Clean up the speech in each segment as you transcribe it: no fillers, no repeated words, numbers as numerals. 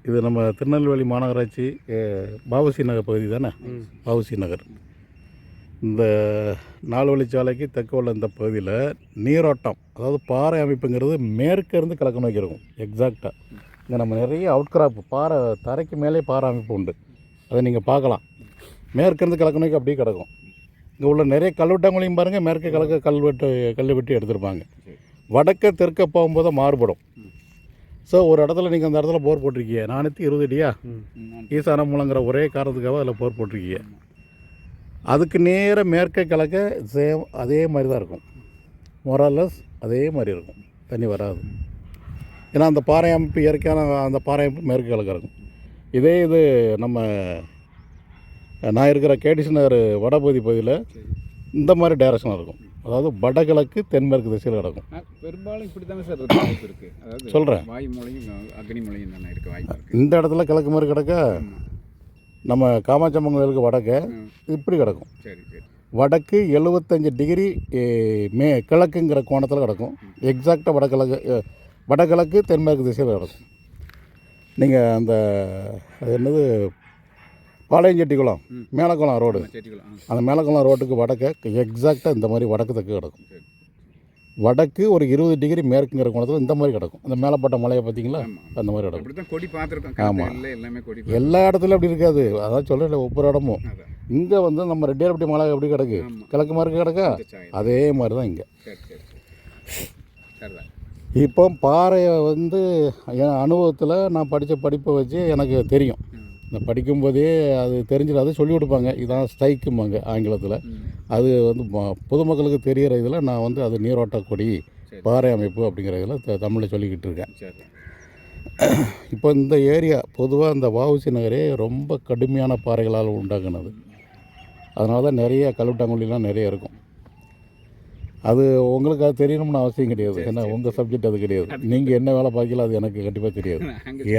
இது நம்ம திருநெல்வேலி மாநகராட்சி வஉசி நகர் பகுதி தானே. வஉசி நகர் இந்த 4 வழிச்சாலைக்கு தெற்கு உள்ள இந்த பகுதியில் நீரோட்டம், அதாவது பாறை அமைப்புங்கிறது மேற்கிருந்து கிழக்கு நோக்கி இருக்கும். எக்ஸாக்டாக இங்கே நம்ம நிறைய அவுட்கிராப் பாறை தரைக்கு மேலே பாறை அமைப்பு உண்டு. அதை நீங்கள் பார்க்கலாம். மேற்கிருந்து கிழக்கு நோக்கி அப்படியே கிடக்கும். இங்கே உள்ள நிறைய கல்வெட்டாங்களையும் பாருங்கள், மேற்கு கிழக்கு கல் வெட்டி எடுத்திருப்பாங்க. வடக்க தெற்க போகும்போது மாறுபடும். ஸோ ஒரு இடத்துல நீங்கள் அந்த இடத்துல போர் போட்டிருக்கீங்க, 420 அடியா ஈசான மூலங்கிற ஒரே காரணத்துக்காக அதில் போர் போட்டிருக்கீங்க. அதுக்கு நேர மேற்க கிழக்க சேம் அதே மாதிரி தான் இருக்கும். மொரலஸ் அதே மாதிரி இருக்கும், தண்ணி வராது. ஏன்னா அந்த பாறை அமைப்பு இயற்கையான அந்த பாறை அமைப்பு மேற்கு கிழக்க இருக்கும். இதே இது நம்ம நான் இருக்கிற கேடிசி நகர் வடபகுதி பகுதியில் இந்த மாதிரி டைரக்ஷனாக இருக்கும். அதாவது வடகிழக்கு தென்மேற்கு திசையில் கிடக்கும். பெரும்பாலும் இப்படி தானே சார் வாய்ப்பு இருக்குது. அதாவது சொல்கிறேன், வாயு மூலையும் அக்னி மூலையும் தானே இருக்குது வாய்ப்பு இருக்குது. இந்த இடத்துல கிழக்கு மாதிரி கிடக்க நம்ம காமாட்சம்மன் கோயிலுக்கு வடக்க இப்படி கிடக்கும். சரி சரி. வடக்கு 75 டிகிரி கிழக்குங்கிற கோணத்தில் கிடக்கும். எக்ஸாக்டாக வடகிழக்கு தென்மேற்கு திசையில் கிடக்கும். நீங்கள் அந்த அது என்னது பாளையஞ்செட்டிக்குளம் மேலக்குளம் ரோடு, அந்த மேலக்குளம் ரோட்டுக்கு வடக்க எக்ஸாக்டாக இந்த மாதிரி வடக்கு தெற்கு கிடக்கும். வடக்கு ஒரு 20 டிகிரி மேற்குங்கிற கோணத்தில் இந்த மாதிரி கிடக்கும். அந்த மேலப்பட்ட மலையை பார்த்தீங்களா, அந்த மாதிரி கிடக்கும். கொடி பார்த்துருக்கோம். ஆமாம், எல்லா இடத்துலையும் அப்படி இருக்காது. அதான் சொல்லல, ஒவ்வொரு இடமும். இங்கே வந்து நம்ம ரெட்டியார்பட்டி மலை எப்படி கிடக்கு, கிழக்கு மார்க்கு கிடக்கா, அதே மாதிரி தான் இங்கே. இப்போ பாறையை வந்து என் அனுபவத்தில் நான் படித்த படிப்பை வச்சு எனக்கு தெரியும். இந்த படிக்கும்போதே அது தெரிஞ்சிடாது, சொல்லி கொடுப்பாங்க. இதான் ஸ்ட்ரைக்கும்பாங்க ஆங்கிலத்தில். அது வந்து பொதுமக்களுக்கு தெரிகிற இதில் நான் வந்து அது நீரோட்ட கொடி பாறை அமைப்பு அப்படிங்கிற இதில் தமிழில் சொல்லிக்கிட்டு இருக்கேன். இப்போ இந்த ஏரியா பொதுவாக இந்த வஉசி நகரே ரொம்ப கடுமையான பாறைகளால் உண்டாக்குனது. அதனால தான் நிறைய கல்வெட்டாங்குழிலாம் நிறைய இருக்கும். அது உங்களுக்கு அது தெரியணும்னு அவசியம் கிடையாது. ஏன்னா உங்கள் சப்ஜெக்ட் அது கிடையாது. நீங்கள் என்ன வேலை பார்க்கல அது எனக்கு கண்டிப்பாக தெரியாது.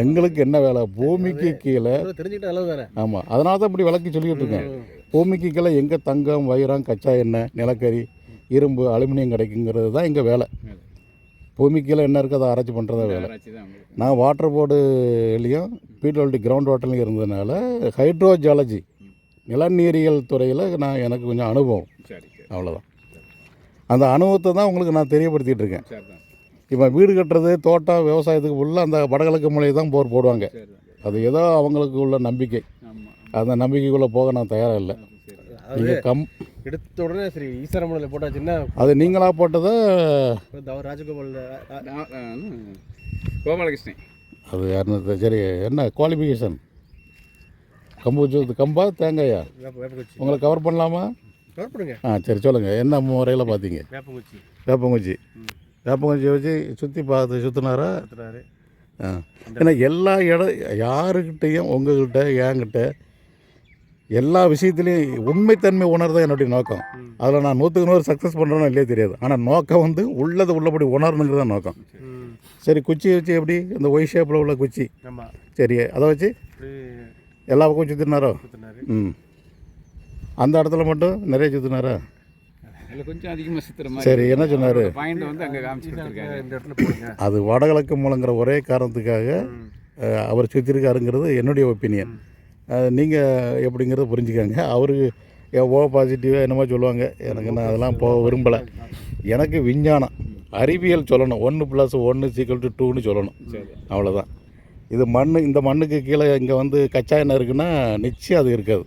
எங்களுக்கு என்ன வேலை, பூமிக்கு கீழே தெரிஞ்சுக்கிட்டு. ஆமாம், அதனால தான் இப்படி விளக்கி சொல்லிக்கிட்டு இருக்கேன். பூமிக்கு கீழே எங்கே தங்கம், வைரம், கச்சா எண்ணெய், நிலக்கரி, இரும்பு, அலுமினியம் கிடைக்குங்கிறது தான் எங்கள் வேலை. பூமிக்கு கீழே என்ன இருக்குது அதை ஆராய்ச்சி பண்ணுறதா வேலை. நான் வாட்டர் போர்டுலேயும் பிடபிள்யூடி கிரவுண்ட் வாட்டர்லையும் இருந்ததுனால ஹைட்ரோஜாலஜி நிலநீரியல் துறையில் எனக்கு கொஞ்சம் அனுபவம். அவ்வளோதான். அந்த அனுபவத்தை தான் உங்களுக்கு நான் தெரியப்படுத்திகிட்டு இருக்கேன். இப்போ வீடு கட்டுறது, தோட்டம், விவசாயத்துக்கு ஃபுல்லாக அந்த வடகிழக்கு மூலையை தான் போர் போடுவாங்க. அது ஏதோ அவங்களுக்கு உள்ள நம்பிக்கை. அந்த நம்பிக்கைக்குள்ளே போக நான் தயாராக இல்லை. நீங்கள் எடுத்த உடனே சரி ஈஸ்வரமலையில் போட்டாச்சுன்னா அது நீங்களாக போட்டதை ராஜகோபால் கோபாலகிருஷ்ணன் அது யாருன்னு சரி. என்ன குவாலிஃபிகேஷன்? கம்பா தேங்காயா? உங்களை கவர் பண்ணலாமா? சரி சொல்லுங்கள், என்ன முறையில் பார்த்தீங்க? வேப்பங்குச்சி வச்சு சுற்றி பார்த்து சுற்றினாரா? ஏன்னா எல்லா யாருக்கிட்டையும் உங்கள்கிட்ட என்கிட்ட எல்லா விஷயத்துலையும் உண்மைத்தன்மை உணர்தான் என்னுடைய நோக்கம். அதில் நான் 100க்கு 100 சக்ஸஸ் பண்ணுறேன்னு இல்லையே தெரியாது. ஆனால் நோக்கம் வந்து உள்ளபடி உணரணுங்கிறது தான் நோக்கம். சரி, குச்சி வச்சு எப்படி இந்த ஒய் ஷேப்பில் உள்ள குச்சி, சரி அதை வச்சு எல்லா பக்கம் சுற்றினாரோ? அந்த இடத்துல மட்டும் நிறைய சுற்றினாரா? கொஞ்சம் அதிகமாக சுற்றுற. சரி, என்ன சொன்னார்? அது வடகிழக்கு மூலங்கிற ஒரே காரணத்துக்காக அவர் சுற்றிருக்காருங்கிறது என்னுடைய ஒப்பீனியன். நீங்கள் எப்படிங்கிறத புரிஞ்சுக்காங்க. அவருக்கு பாசிட்டிவாக என்னமோ சொல்லுவாங்க. எனக்கு நான் அதெல்லாம் போக விரும்பலை. எனக்கு விஞ்ஞானம், அறிவியல் சொல்லணும். 1+1 = 2ன்னு சொல்லணும். அவ்வளோதான். இது இந்த மண்ணுக்கு கீழே இங்கே வந்து கச்சா எண்ணெய் இருக்குன்னா நிச்சயம் அது இருக்காது.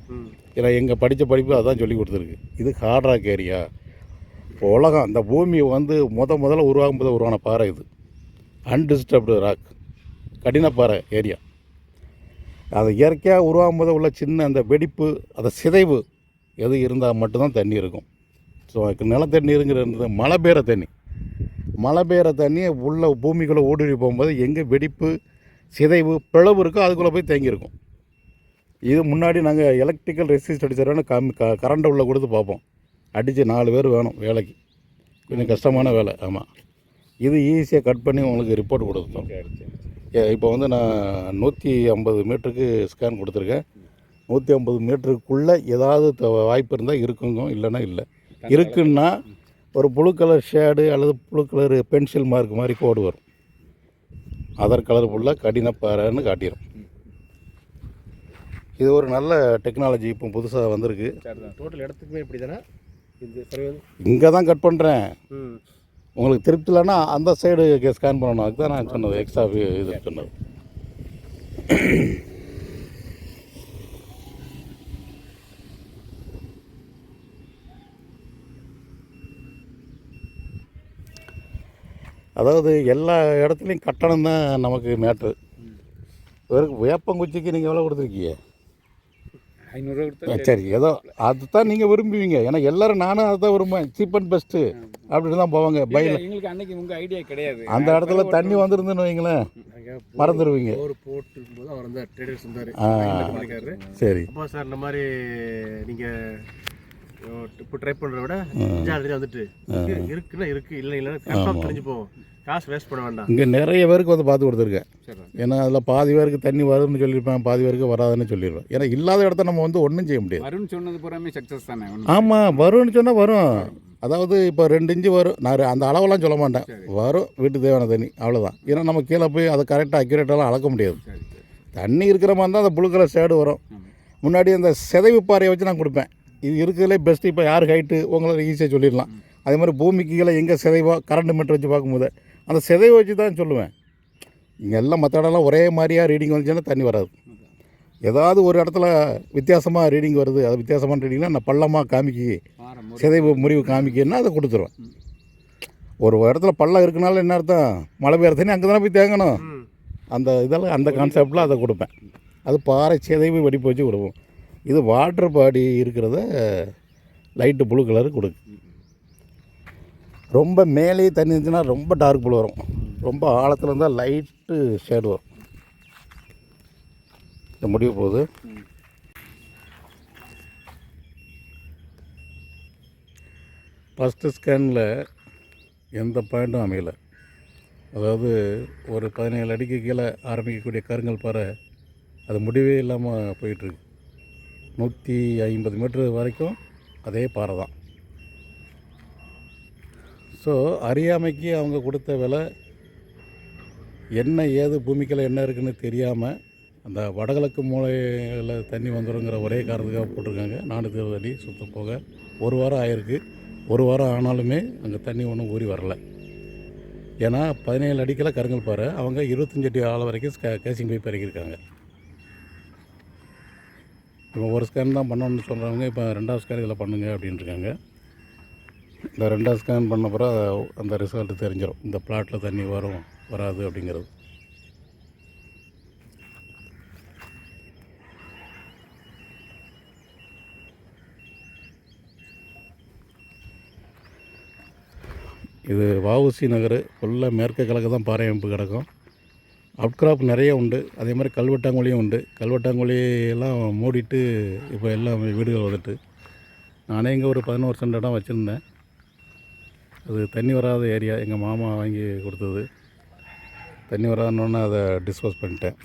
ஏன்னா எங்கள் படித்த படிப்பு அதான் சொல்லி கொடுத்துருக்கு. இது ஹார்ட் ராக் ஏரியா. இப்போ உலகம் இந்த பூமி வந்து முதல்ல உருவாகும்போது உருவான பாறை இது. அன்டிஸ்டர்ப்டு ராக், கடினப்பாறை ஏரியா. அது இயற்கையாக உருவாகும் போது உள்ள சின்ன அந்த வெடிப்பு, அந்த சிதைவு எது இருந்தால் மட்டும்தான் தண்ணி இருக்கும். ஸோ நிலத்தண்ணீருங்கிறது மழை பெய்கிற தண்ணியை உள்ள பூமிக்குள்ளே ஊடுருவி போகும்போது எங்கே வெடிப்பு, சிதைவு, பிளவு இருக்கோ அதுக்குள்ளே போய் தேங்கியிருக்கும். இது முன்னாடி நாங்கள் எலக்ட்ரிக்கல் ரெசிஸ்ட் அடிச்சிடறோன்னு கரண்ட்டை உள்ளே கொடுத்து பார்ப்போம். அடித்து 4 பேர் வேணும் வேலைக்கு. கொஞ்சம் கஷ்டமான வேலை. ஆமாம், இது ஈஸியாக கட் பண்ணி உங்களுக்கு ரிப்போர்ட் கொடுத்தோம். இப்போ வந்து நான் 150 மீட்டருக்கு ஸ்கேன் கொடுத்துருக்கேன். 150 மீட்டருக்குள்ளே ஏதாவது வாய்ப்பு இருந்தால் இருக்குங்க, இல்லைன்னா இல்லை. இருக்குன்னா ஒரு ப்ளூ கலர் ஷேடு அல்லது ப்ளூ கலர் பென்சில் மார்க் மாதிரி கோடு வரும். அதர் கலர் ஃபுல்லாக கடினப்பாறைன்னு காட்டிடும். இது ஒரு நல்ல டெக்னாலஜி இப்போ புதுசாக வந்திருக்கு. டோட்டல் இடத்துக்குமே இப்படி தானே இந்த சர்வே வந்து? இங்கே தான் கட் பண்ணுறேன். ம். உங்களுக்கு திருப்தி இல்லைன்னா அந்த சைடு ஸ்கேன் பண்ணணும். அதுக்கு தான் நான் சொன்னது, எக்ஸ்ட்ரா இது சொன்னது. அதாவது எல்லா இடத்துலையும் கட்டணம் தான் நமக்கு மேட்ரு. வெறும் வேப்பங்குச்சிக்கு நீங்கள் எவ்வளோ கொடுத்துருக்கீங்க? 500 கொடுத்தா சரி, ஏதோ அதுதான் நீங்கள் விரும்புவீங்க. ஏன்னா எல்லோரும் நானும் அதுதான் விரும்புவேன். சீப் அண்ட் பெஸ்ட்டு அப்படின்னு தான் போவாங்க பையில். எங்களுக்கு அன்னைக்கு உங்கள் ஐடியா கிடையாது. அந்த இடத்துல தண்ணி வந்துருந்துன்னு வைங்களேன், மறந்துடுவீங்க. போர் போட்டுருக்கும்போது அவர் வந்து ட்ரேடர்ஸ் இருந்தார். சரி. அப்போ சார் இந்த மாதிரி நீங்கள் இப்போ ட்ரை பண்ணுறத விட ஜாலியாக வந்துட்டு இருக்குன்னா இருக்குது, இல்லை இல்லைன்னா கன்ஃபார்ம் தெரிஞ்சு போவோம். காசு வேஸ்ட் பண்ண வேண்டாம். இங்கே நிறைய பேருக்கு வந்து பார்த்து கொடுத்துருக்கேன். ஏன்னா அதில் பாதி பேருக்கு தண்ணி வரும்னு சொல்லியிருப்பேன், பாதி பேருக்கு வராதுன்னு சொல்லிடுவேன். ஏன்னா இல்லாத இடத்த நம்ம வந்து ஒன்றும் செய்ய முடியாது. வரும்னு சொன்னது பூராமே சக்ஸஸ் தானே. ஆமாம், வரும்னு சொன்னால் வரும். அதாவது இப்போ 2 இன்ச்சு வரும். நான் அந்த அளவெல்லாம் சொல்ல மாட்டேன். வரும், வீட்டுக்கு தேவையான தண்ணி, அவ்வளோதான். ஏன்னா நம்ம கீழே போய் அதை கரெக்டாக அக்யூரேட்டாலாம் அளக்க முடியாது. தண்ணி இருக்கிற மாதிரி தான் அந்த புளு கலர் ஷேடு வரும். முன்னாடி அந்த சிதைவு பாறையை வச்சு நான் கொடுப்பேன். இது இருக்கிறதுலே பெஸ்ட்டு. இப்போ யார் ஹைட்டு உங்களால் ஈஸியாக சொல்லிடலாம். அதே மாதிரி பூமிக்கு கீழே எங்கே சிதைவோ கரண்ட் மீட்டர் வச்சு பார்க்கும்போது அந்த சிதைவை வச்சு தான் சொல்லுவேன். இங்கே எல்லாம் மற்ற இடம்லாம் ஒரே மாதிரியாக ரீடிங் வந்துச்சுன்னா தண்ணி வராது. ஏதாவது ஒரு இடத்துல வித்தியாசமாக ரீடிங் வருது, அது வித்தியாசமான ரீடிங்னா நான் பள்ளமாக காமிக்கி சிதைவு முறிவு காமிக்கின்னா அதை கொடுத்துருவேன். ஒரு இடத்துல பள்ளம் இருக்குனால என்ன அர்த்தம், மழை பெய்கிற தண்ணி அங்கே தானே போய் தேங்கணும். அந்த இதெல்லாம் அந்த கான்செப்டில் அதை கொடுப்பேன். அது பாறை சிதைவு வெடிப்பு வச்சு கொடுப்போம். இது வாட்டர் பாடி இருக்கிறத லைட்டு ப்ளூ கலரு கொடுக்கு. ரொம்ப மேலேயே தண்ணி இருந்துச்சுன்னா ரொம்ப டார்க் ப்ளூ வரும். ரொம்ப ஆழத்தில் இருந்தால் லைட்டு ஷேடு வரும். இந்த முடிவு போகுது. ஃபஸ்ட்டு ஸ்கேனில் எந்த பாயிண்ட்டும் அமையலை. அதாவது ஒரு 17 அடிக்கு கீழே ஆரம்பிக்கக்கூடிய கருங்கல் பாறை அது முடிவே இல்லாமல் போயிட்டுருக்கு. 150 மீட்ரு வரைக்கும் அதே பாறை தான். ஸோ அறியாமைக்கு அவங்க கொடுத்த விலை என்ன ஏது பூமிக்கெல்லாம் என்ன இருக்குன்னு தெரியாமல் அந்த வடகிழக்கு மூலையில் தண்ணி வந்துடுங்கிற ஒரே காரணத்துக்காக போட்டிருக்காங்க. 420 அடி சுத்தம் போக 1 வாரம் ஆயிருக்கு. 1 வாரம் ஆனாலுமே அங்கே தண்ணி ஒன்றும் ஊறி வரல. ஏன்னா 17 அடிக்கெல்லாம் கருங்கல் பாறை, அவங்க 25 அடி ஆழம் வரைக்கும் கேசிங் பைப் இறக்கியிருக்காங்க. இப்போ ஒரு ஸ்கேன் தான் பண்ணணும்னு சொல்கிறவங்க இப்போ 2வது ஸ்கேன் இதில் பண்ணுங்க அப்படின்ட்டுருக்காங்க. இந்த 2வது ஸ்கேன் பண்ண பிறகு அந்த ரிசல்ட் தெரிஞ்சிடும், இந்த பிளாட்டில் தண்ணி வரும் வராது அப்படிங்கிறது. இது வஉசி நகர் ஃபுல்லாக மேற்கு கிழக்கு தான் பாறை அமைப்பு கிடக்கும். அவுட்கிராப் நிறைய உண்டு. அதே மாதிரி கல்வெட்டாங்குழியும் உண்டு. கல்வெட்டாங்குழியெல்லாம் மூடிட்டு இப்போ எல்லாம் வீடுகள் வந்துட்டு. நானே இங்கே ஒரு 11 சென்ட் இடம் வச்சுருந்தேன். அது தண்ணி வராத ஏரியா, எங்கள் மாமா வாங்கி கொடுத்தது. தண்ணி வராதன்னொன்னே அதை டிஸ்போஸ் பண்ணிட்டேன்.